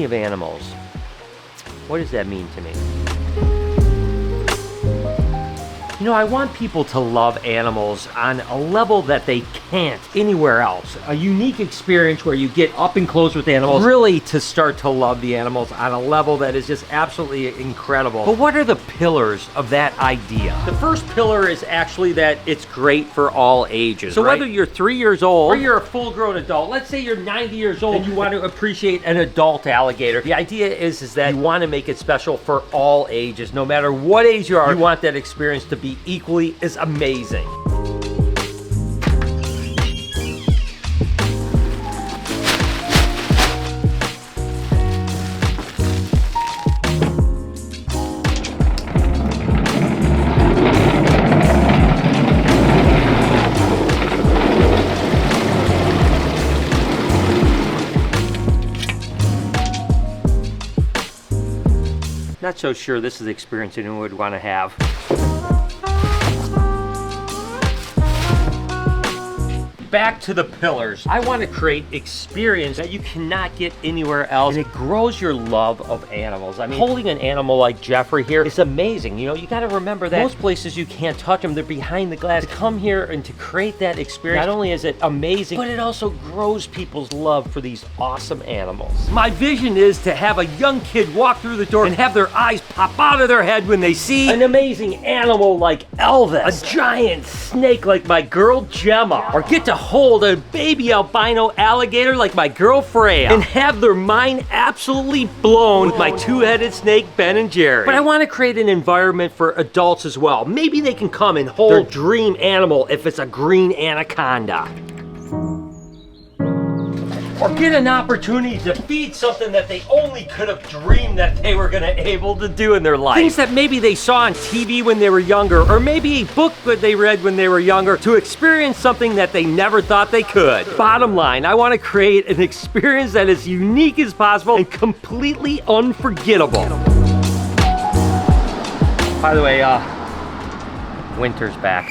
army of animals. What does that mean to me? You know, I want people to love animals on a level that they can't anywhere else. A unique experience where you get up and close with animals, really to start to love the animals on a level that is just absolutely incredible. But what are the pillars of that idea? The first pillar is actually that it's great for all ages. So whether you're 3 years old or you're a full-grown adult, let's say you're 90 years old and you want to appreciate an adult alligator, the idea is that you want to make it special for all ages. No matter what age you are, you want that experience to be equally as amazing. Not so sure this is the experience anyone would want to have. Back to the pillars. I want to create experience that you cannot get anywhere else, and it grows your love of animals. I mean, holding an animal like Jeffrey here is amazing. You know, you got to remember that most places you can't touch them. They're behind the glass. To come here and to create that experience, not only is it amazing, but it also grows people's love for these awesome animals. My vision is to have a young kid walk through the door and have their eyes pop out of their head when they see an amazing animal like Elvis, a giant snake like my girl Gemma, or get to hold a baby albino alligator like my girl Freya, and have their mind absolutely blown with my two-headed snake Ben and Jerry. But I want to create an environment for adults as well. Maybe they can come and hold their dream animal if it's a green anaconda. Or get an opportunity to feed something that they only could have dreamed that they were gonna able to do in their life. Things that maybe they saw on TV when they were younger, or maybe a book that they read when they were younger, to experience something that they never thought they could. Bottom line, I want to create an experience that is unique as possible and completely unforgettable. By the way, winter's back.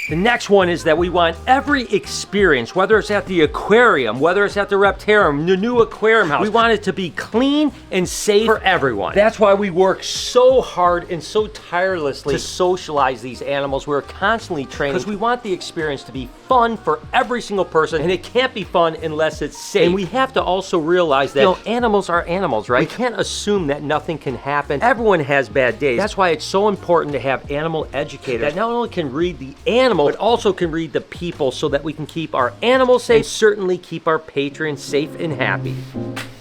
The next one is that we want every experience, whether it's at the aquarium, whether it's at the Reptarium, the new aquarium house, we want it to be clean and safe for everyone. That's why we work so hard and so tirelessly to socialize these animals. We're constantly training because we want the experience to be fun for every single person, and it can't be fun unless it's safe. And we have to also realize that, you know, animals are animals, right? We can't assume that nothing can happen. Everyone has bad days. That's why it's so important to have animal educators that not only can read the animal, but also can read the people, so that we can keep our animals safe and certainly keep our patrons safe and happy.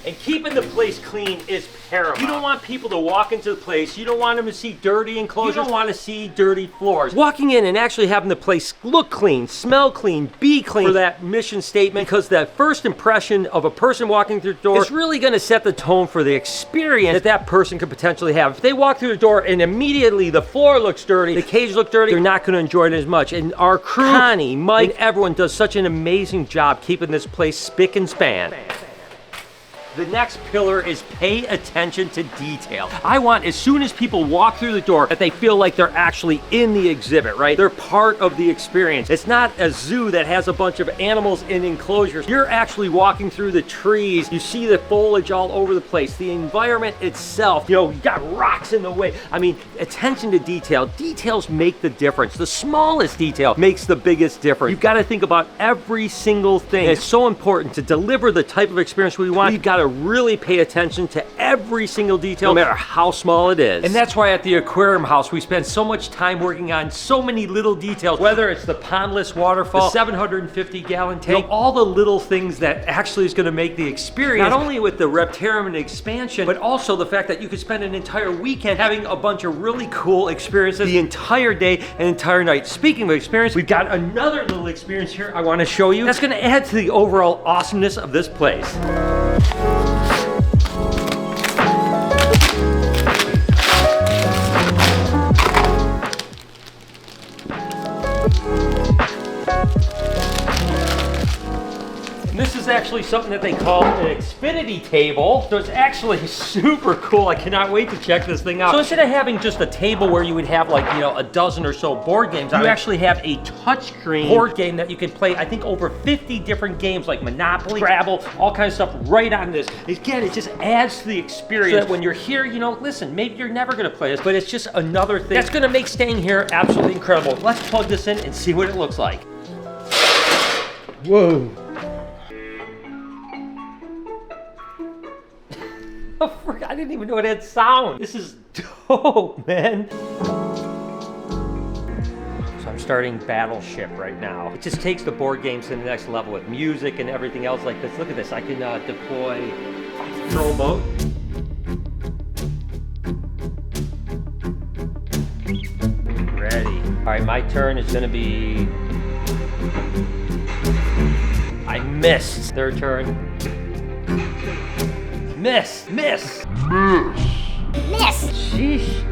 And keeping the place clean is paramount. You don't want people to walk into the place. You don't want them to see dirty enclosures. You don't want to see dirty floors. Walking in and actually having the place look clean, smell clean, be clean for that mission statement, because that first impression of a person walking through the door is really going to set the tone for the experience that that person could potentially have. If they walk through the door and immediately the floor looks dirty, the cage looks dirty, they're not going to enjoy it as much. And our crew, Connie, Mike, and everyone does such an amazing job keeping this place spick and span. The next pillar is pay attention to detail. I want, as soon as people walk through the door, that they feel like they're actually in the exhibit, right? They're part of the experience. It's not a zoo that has a bunch of animals in enclosures. You're actually walking through the trees. You see the foliage all over the place. The environment itself, you know, you got rocks in the way. I mean, attention to detail. Details make the difference. The smallest detail makes the biggest difference. You've got to think about every single thing. And it's so important to deliver the type of experience we want. You've got to really pay attention to every single detail, no matter how small it is. And that's why at the aquarium house, we spend so much time working on so many little details, whether it's the pondless waterfall, the 750-gallon tank, you know, all the little things that actually is going to make the experience, not only with the Reptarium and expansion, but also the fact that you could spend an entire weekend having a bunch of really cool experiences the entire day and entire night. Speaking of experience, we've got another little experience here I want to show you that's going to add to the overall awesomeness of this place. actually something that they call an Xfinity table. So it's actually super cool. I cannot wait to check this thing out. So instead of having just a table where you would have like, you know, a dozen or so board games, you actually have a touchscreen board game that you can play, I think, over 50 different games like Monopoly, Scrabble, all kinds of stuff right on this. Again, it just adds to the experience so that when you're here, you know, listen, maybe you're never gonna play this, but it's just another thing that's gonna make staying here absolutely incredible. Let's plug this in and see what it looks like. Whoa. Oh, I didn't even know it had sound. This is dope, man. So I'm starting Battleship right now. It just takes the board games to the next level with music and everything else like this. Look at this, I can deploy throw mode. Ready. All right, my turn is gonna be... I missed. Third turn. Miss. Sheesh.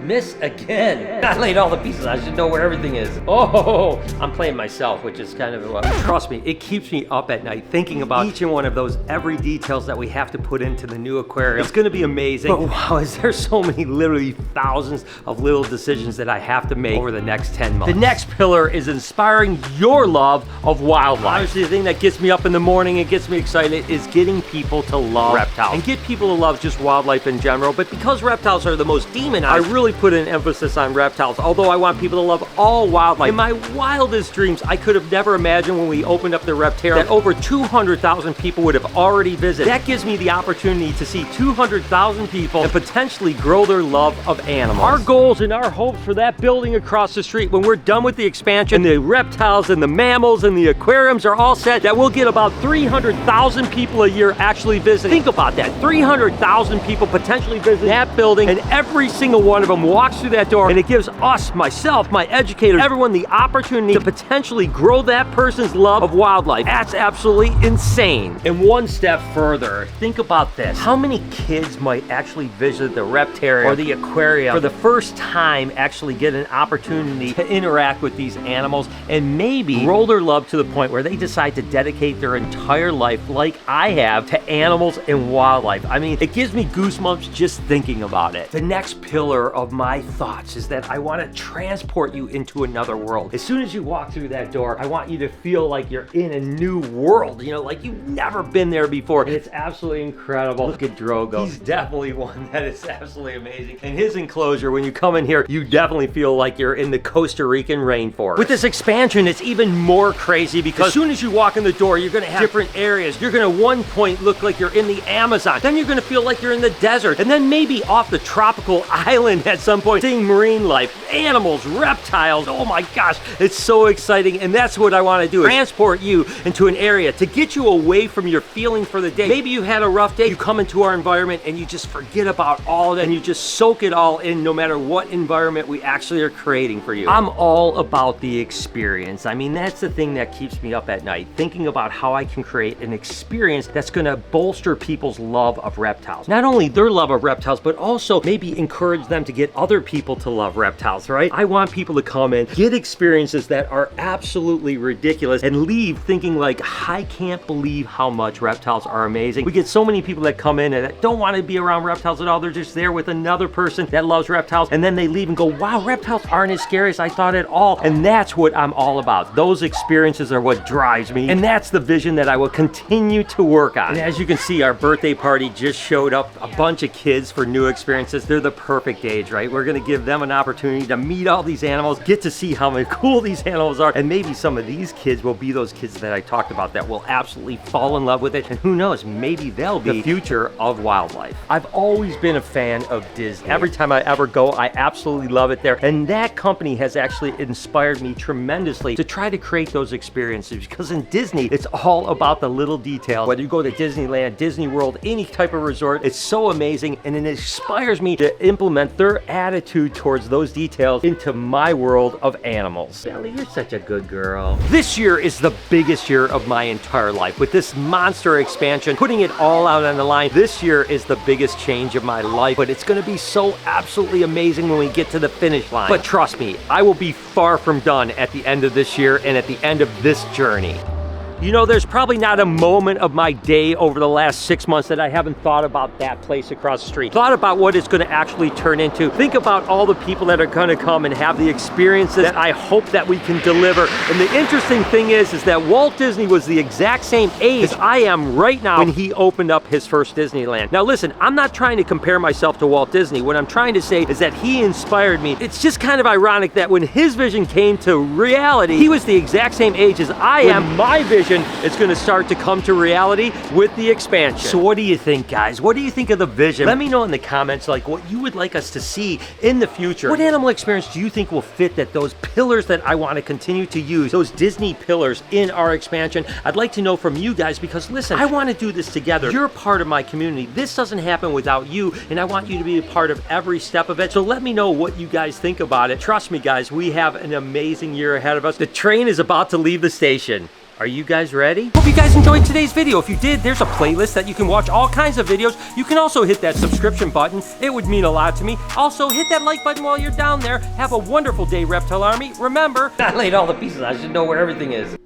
Miss again. I laid all the pieces. I should know where everything is. Oh, I'm playing myself, which is kind of trust me, it keeps me up at night thinking about each and one of those every details that we have to put into the new aquarium. It's gonna be amazing. But wow, is there so many, literally thousands of little decisions that I have to make over the next 10 months. The next pillar is inspiring your love of wildlife. Obviously, the thing that gets me up in the morning and gets me excited is getting people to love reptiles and get people to love just wildlife in general. But because reptiles are the most demonized, I really put an emphasis on reptiles, although I want people to love all wildlife. In my wildest dreams, I could have never imagined when we opened up the Reptarium that over 200,000 people would have already visited. That gives me the opportunity to see 200,000 people and potentially grow their love of animals. Our goals and our hopes for that building across the street, when we're done with the expansion, the reptiles and the mammals and the aquariums are all set, that we'll get about 300,000 people a year actually visiting. Think about that, 300,000 people potentially visiting that building, and every single one of them walks through that door, and it gives us, myself, my educators, everyone the opportunity to potentially grow that person's love of wildlife. That's absolutely insane. And one step further, think about this. How many kids might actually visit the Reptarium or the aquarium for the first time, actually get an opportunity to interact with these animals and maybe grow their love to the point where they decide to dedicate their entire life, like I have, to animals and wildlife. I mean, it gives me goosebumps just thinking about it. The next pillar of my thoughts is that I want to transport you into another world. As soon as you walk through that door, I want you to feel like you're in a new world, you know, like you've never been there before. And it's absolutely incredible. Look at Drogo. He's definitely one that is absolutely amazing. And his enclosure, when you come in here, you definitely feel like you're in the Costa Rican rainforest. With this expansion, it's even more crazy because as soon as you walk in the door, you're going to have different areas. You're going to at one point look like you're in the Amazon. Then you're going to feel like you're in the desert. And then maybe off the tropical island at some point, seeing marine life, animals, reptiles. Oh my gosh, it's so exciting. And that's what I want to do, is transport you into an area to get you away from your feeling for the day. Maybe you had a rough day, you come into our environment and you just forget about all that and you just soak it all in, no matter what environment we actually are creating for you. I'm all about the experience. I mean, that's the thing that keeps me up at night, thinking about how I can create an experience that's going to bolster people's love of reptiles. Not only their love of reptiles, but also maybe encourage them to get other people to love reptiles, right? I want people to come in, get experiences that are absolutely ridiculous, and leave thinking like, I can't believe how much reptiles are amazing. We get so many people that come in and that don't want to be around reptiles at all. They're just there with another person that loves reptiles, and then they leave and go, wow, reptiles aren't as scary as I thought at all. And that's what I'm all about. Those experiences are what drives me, and that's the vision that I will continue to work on. And as you can see, our birthday party just showed up a bunch of kids for new experiences. They're the perfect age, right? We're gonna give them an opportunity to meet all these animals, get to see how cool these animals are, and maybe some of these kids will be those kids that I talked about that will absolutely fall in love with it, and who knows, maybe they'll be the future of wildlife. I've always been a fan of Disney. Every time I ever go, I absolutely love it there, and that company has actually inspired me tremendously to try to create those experiences, because in Disney, it's all about the little details. Whether you go to Disneyland, Disney World, any type of resort, it's so amazing, and it inspires me to implement their attitude towards those details into my world of animals. Belly, you're such a good girl. This year is the biggest year of my entire life. With this monster expansion, putting it all out on the line, this year is the biggest change of my life, but it's gonna be so absolutely amazing when we get to the finish line. But trust me, I will be far from done at the end of this year and at the end of this journey. You know, there's probably not a moment of my day over the last 6 months that I haven't thought about that place across the street. Thought about what it's gonna actually turn into. Think about all the people that are gonna come and have the experiences that I hope that we can deliver. And the interesting thing is that Walt Disney was the exact same age as I am right now when he opened up his first Disneyland. Now listen, I'm not trying to compare myself to Walt Disney. What I'm trying to say is that he inspired me. It's just kind of ironic that when his vision came to reality, he was the exact same age as I am. My vision is gonna start to come to reality with the expansion. So what do you think, guys? What do you think of the vision? Let me know in the comments like what you would like us to see in the future. What animal experience do you think will fit those pillars that I want to continue to use, those Disney pillars in our expansion? I'd like to know from you guys because listen, I want to do this together. You're part of my community. This doesn't happen without you, and I want you to be a part of every step of it. So let me know what you guys think about it. Trust me, guys, we have an amazing year ahead of us. The train is about to leave the station. Are you guys ready? Hope you guys enjoyed today's video. If you did, there's a playlist that you can watch all kinds of videos. You can also hit that subscription button. It would mean a lot to me. Also, hit that like button while you're down there. Have a wonderful day, Reptile Army. Remember, I laid all the pieces. I should know where everything is.